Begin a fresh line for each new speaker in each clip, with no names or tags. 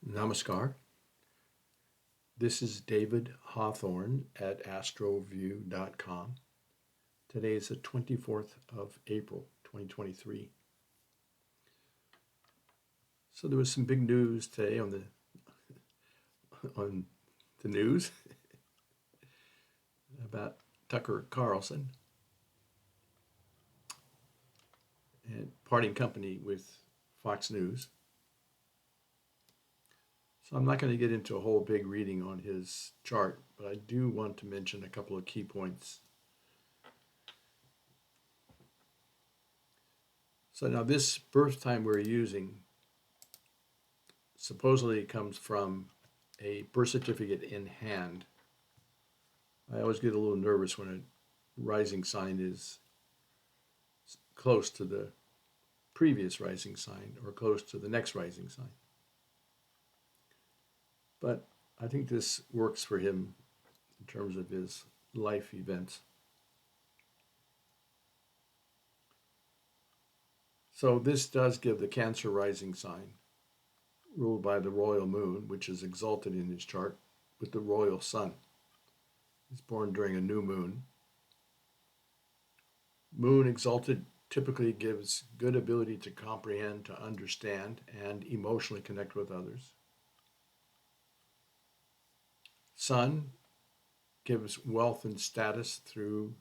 Namaskar. This is David Hawthorne at astroview.com. Today is the 24th of April, 2023. So there was some big news today on the news about Tucker Carlson and parting company with Fox News. So I'm not going to get into a whole big reading on his chart, but I do want to mention a couple of key points. So now this birth time we're using supposedly comes from a birth certificate in hand. I always get a little nervous when a rising sign is close to the previous rising sign or close to the next rising sign. But I think this works for him in terms of his life events. So this does give the Cancer rising sign, ruled by the royal moon, which is exalted in his chart, with the royal sun. He's born during a new moon. Moon exalted typically gives good ability to comprehend, to understand, and emotionally connect with others. Sun gives wealth and status through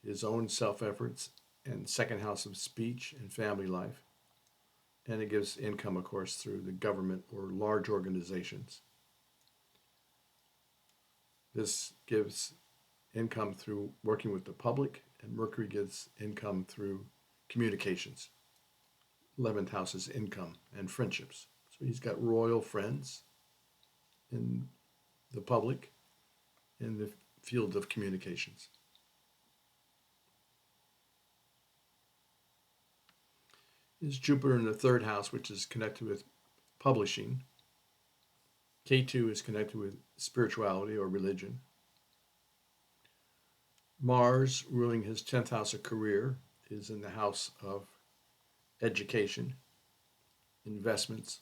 his own self-efforts and second house of speech and family life. And it gives income, of course, through the government or large organizations. This gives income through working with the public, and Mercury gives income through communications. 11th house is income and friendships. So he's got royal friends in the public, in the field of communications. Is Jupiter in the third house, which is connected with publishing. K2 is connected with spirituality or religion. Mars, ruling his 10th house of career, is in the house of education, investments,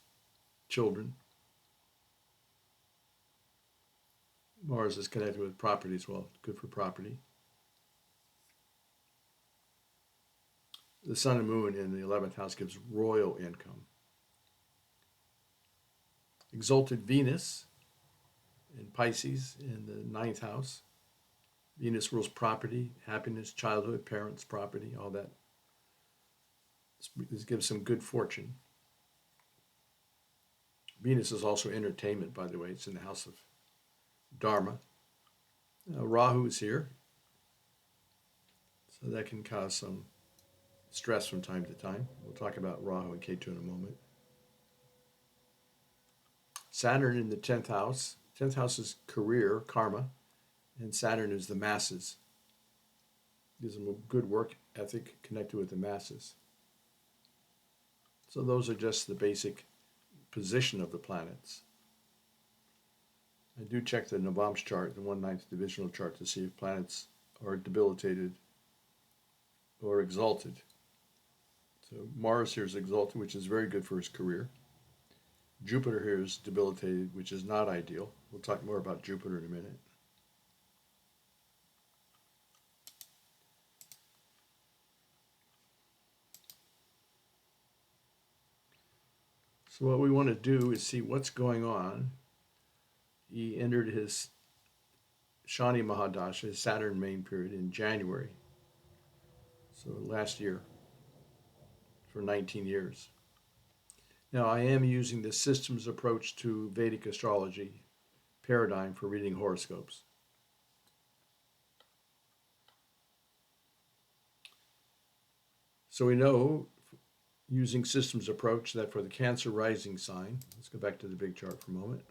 children. Mars is connected with property as well, good for property. The Sun and Moon in the 11th house gives royal income. Exalted Venus in Pisces in the 9th house. Venus rules property, happiness, childhood, parents, property, all that. This gives some good fortune. Venus is also entertainment, by the way. It's in the house of Dharma. Rahu is here, so that can cause some stress from time to time. We'll talk about Rahu and Ketu in a moment. Saturn in the 10th house. 10th house is career, karma, and Saturn is the masses. Gives them a good work ethic connected with the masses. So those are just the basic position of the planets. I do check the Navamsh chart, the 1/9 divisional chart, to see if planets are debilitated or exalted. So Mars here is exalted, which is very good for his career. Jupiter here is debilitated, which is not ideal. We'll talk more about Jupiter in a minute. So what we want to do is see what's going on. He entered his Shani Mahadasha, his Saturn main period, in January. So last year, for 19 years. Now I am using the systems approach to Vedic astrology paradigm for reading horoscopes. So we know, using systems approach, that for the Cancer rising sign, let's go back to the big chart for a moment,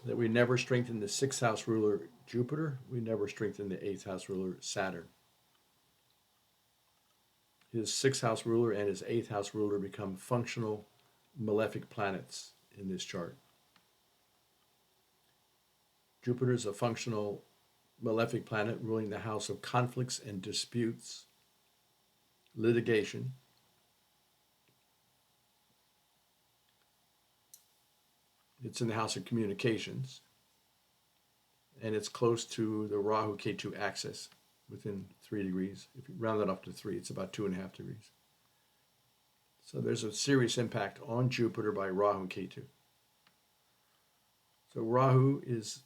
that we never strengthen the 6th house ruler Jupiter, we never strengthen the 8th house ruler Saturn. His 6th house ruler and his 8th house ruler become functional malefic planets in this chart. Jupiter is a functional malefic planet ruling the house of conflicts and disputes, litigation. It's in the house of communications, and it's close to the Rahu Ketu axis within 3 degrees. If you round that up to 3, it's about 2.5 degrees. So there's a serious impact on Jupiter by Rahu and Ketu. So Rahu is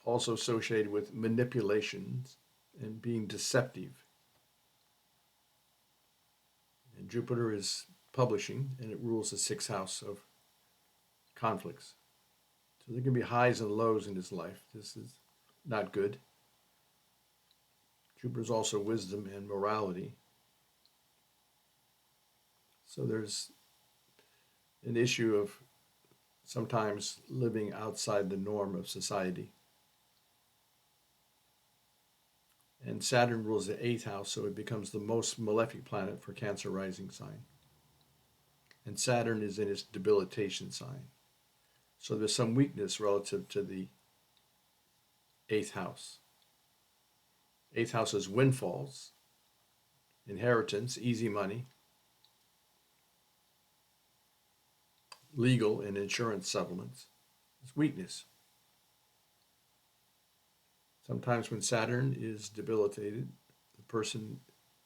also associated with manipulations and being deceptive. And Jupiter is publishing, and it rules the 6th house of conflicts. So there can be highs and lows in his life. This is not good. Jupiter is also wisdom and morality. So there's an issue of sometimes living outside the norm of society. And Saturn rules the 8th house, so it becomes the most malefic planet for Cancer rising sign. And Saturn is in its debilitation sign. So there's some weakness relative to the 8th house. 8th house is windfalls, inheritance, easy money, legal and insurance settlements. It's weakness. Sometimes when Saturn is debilitated, the person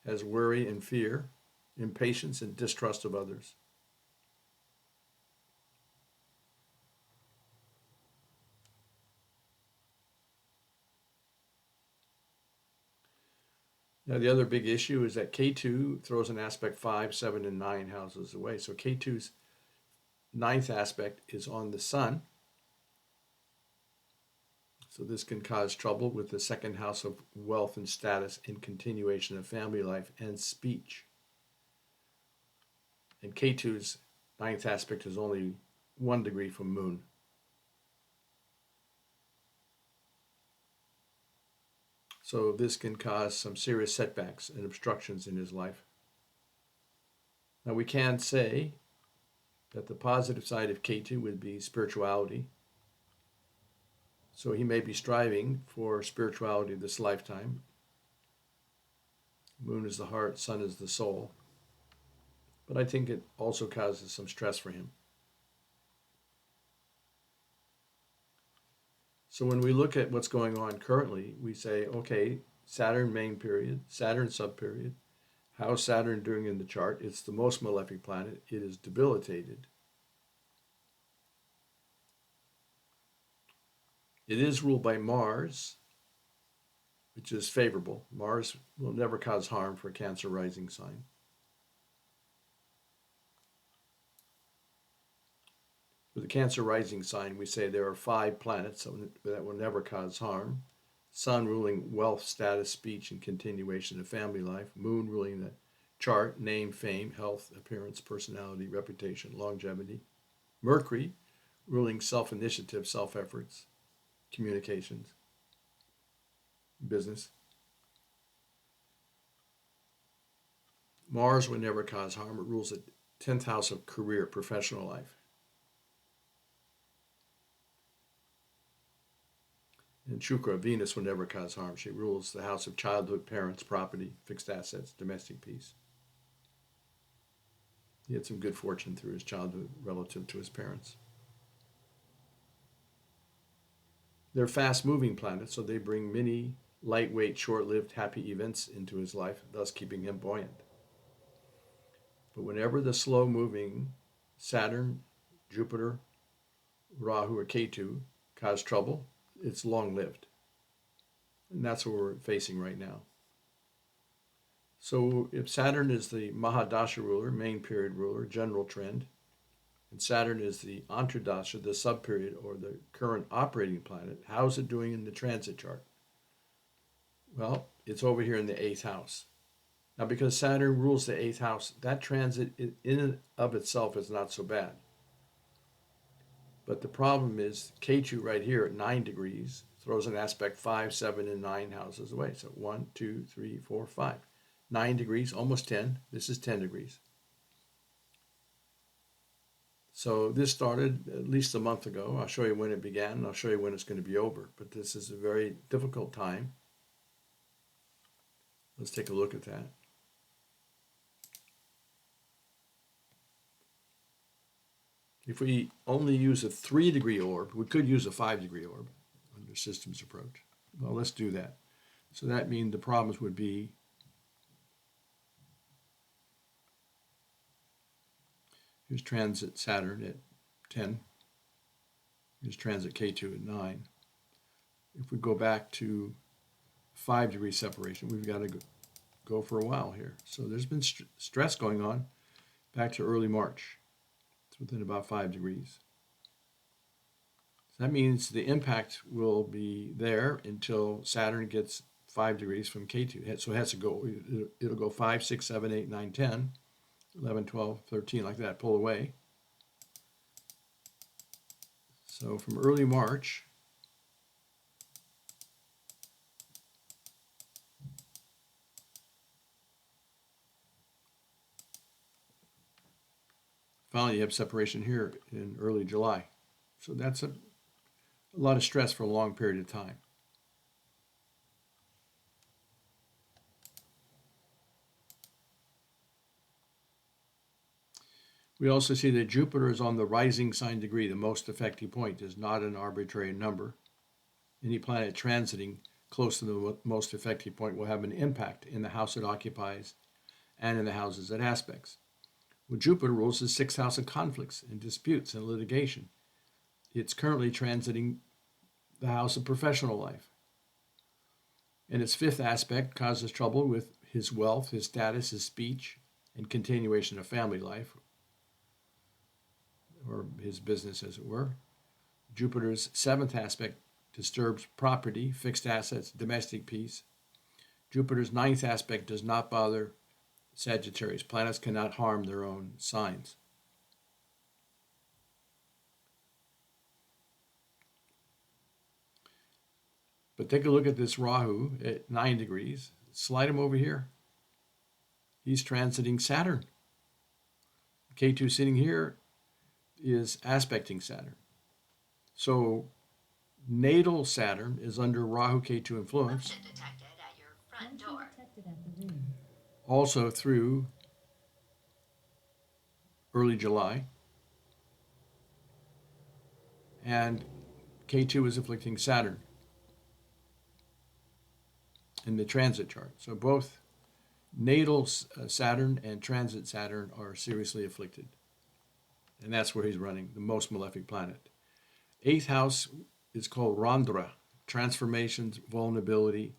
has worry and fear, impatience and distrust of others. Now, the other big issue is that K2 throws an aspect 5, 7, and 9 houses away. So K2's 9th aspect is on the Sun. So this can cause trouble with the 2nd house of wealth and status and continuation of family life and speech. And K2's 9th aspect is only 1 degree from Moon. So this can cause some serious setbacks and obstructions in his life. Now we can say that the positive side of K2 would be spirituality. So he may be striving for spirituality this lifetime. Moon is the heart, Sun is the soul. But I think it also causes some stress for him. So when we look at what's going on currently, we say, okay, Saturn main period, Saturn sub period. How's Saturn doing in the chart? It's the most malefic planet. It is debilitated. It is ruled by Mars, which is favorable. Mars will never cause harm for a Cancer rising sign. With the Cancer rising sign, we say there are 5 planets that will never cause harm. Sun ruling wealth, status, speech, and continuation of family life. Moon ruling the chart, name, fame, health, appearance, personality, reputation, longevity. Mercury ruling self-initiative, self-efforts, communications, business. Mars would never cause harm. It rules the 10th house of career, professional life. And Shukra, Venus, will never cause harm. She rules the house of childhood, parents, property, fixed assets, domestic peace. He had some good fortune through his childhood relative to his parents. They're fast-moving planets, so they bring many lightweight, short-lived, happy events into his life, thus keeping him buoyant. But whenever the slow-moving Saturn, Jupiter, Rahu, or Ketu cause trouble, it's long-lived. And that's what we're facing right now. So if Saturn is the Mahadasha ruler, main period ruler, general trend, and Saturn is the Antradasha, the subperiod or the current operating planet, how's it doing in the transit chart? Well, it's over here in the 8th house. Now, because Saturn rules the 8th house, that transit in and of itself is not so bad. But the problem is Ketu right here at 9 degrees throws an aspect 5, 7, and 9 houses away. So 1, 2, 3, 4, 5. 9 degrees, almost 10. This is 10 degrees. So this started at least a month ago. I'll show you when it began, and I'll show you when it's going to be over. But this is a very difficult time. Let's take a look at that. If we only use a 3-degree orb, we could use a 5-degree orb under systems approach. Well, let's do that. So that means the problems would be here's transit Saturn at 10. Here's transit K2 at 9. If we go back to 5-degree separation, we've got to go for a while here. So there's been stress going on back to early March. It's within about 5 degrees. So that means the impact will be there until Saturn gets 5 degrees from K2. So it has to go, it'll go 5, 6, 7, 8, 9, 10, 11, 12, 13, like that, pull away. So from early March, finally you have separation here in early July. So that's a lot of stress for a long period of time. We also see that Jupiter is on the rising sign degree. The most effective point is not an arbitrary number. Any planet transiting close to the most effective point will have an impact in the house it occupies and in the houses it aspects. Well, Jupiter rules the 6th house of conflicts and disputes and litigation. It's currently transiting the house of professional life. And its 5th aspect causes trouble with his wealth, his status, his speech, and continuation of family life, or his business, as it were. Jupiter's 7th aspect disturbs property, fixed assets, domestic peace. Jupiter's 9th aspect does not bother Sagittarius. Planets cannot harm their own signs. But take a look at this Rahu at 9 degrees. Slide him over here. He's transiting Saturn. K2 sitting here is aspecting Saturn. So natal Saturn is under Rahu K2 influence.
Detected at your front door.
Also through early July. And K2 is afflicting Saturn in the transit chart. So both natal Saturn and transit Saturn are seriously afflicted. And that's where he's running, the most malefic planet. 8th house is called Randra, transformations, vulnerability,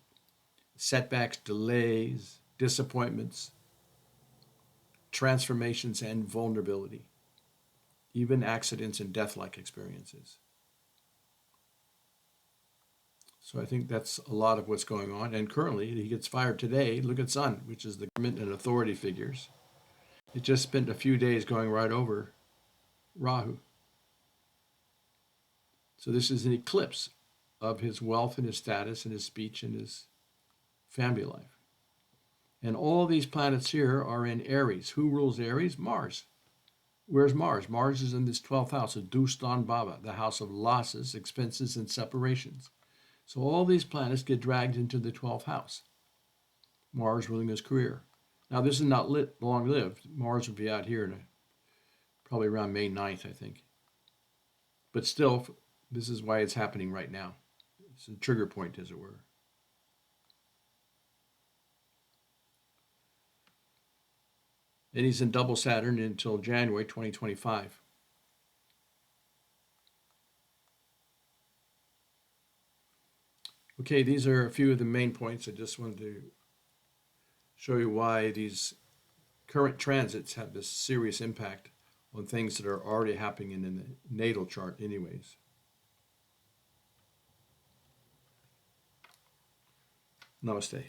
setbacks, delays, disappointments, transformations, and vulnerability, even accidents and death-like experiences. So I think that's a lot of what's going on. And currently, he gets fired today. Look at Sun, which is the government and authority figures. It just spent a few days going right over Rahu. So this is an eclipse of his wealth and his status and his speech and his family life. And all these planets here are in Aries. Who rules Aries? Mars. Where's Mars? Mars is in this 12th house of Dustan Baba, the house of losses, expenses, and separations. So all these planets get dragged into the 12th house. Mars ruling his career. Now this is not long-lived. Mars will be out here probably around May 9th, I think. But still, this is why it's happening right now. It's a trigger point, as it were. And he's in double Saturn until January 2025. Okay, these are a few of the main points. I just wanted to show you why these current transits have this serious impact on things that are already happening in the natal chart anyways. Namaste.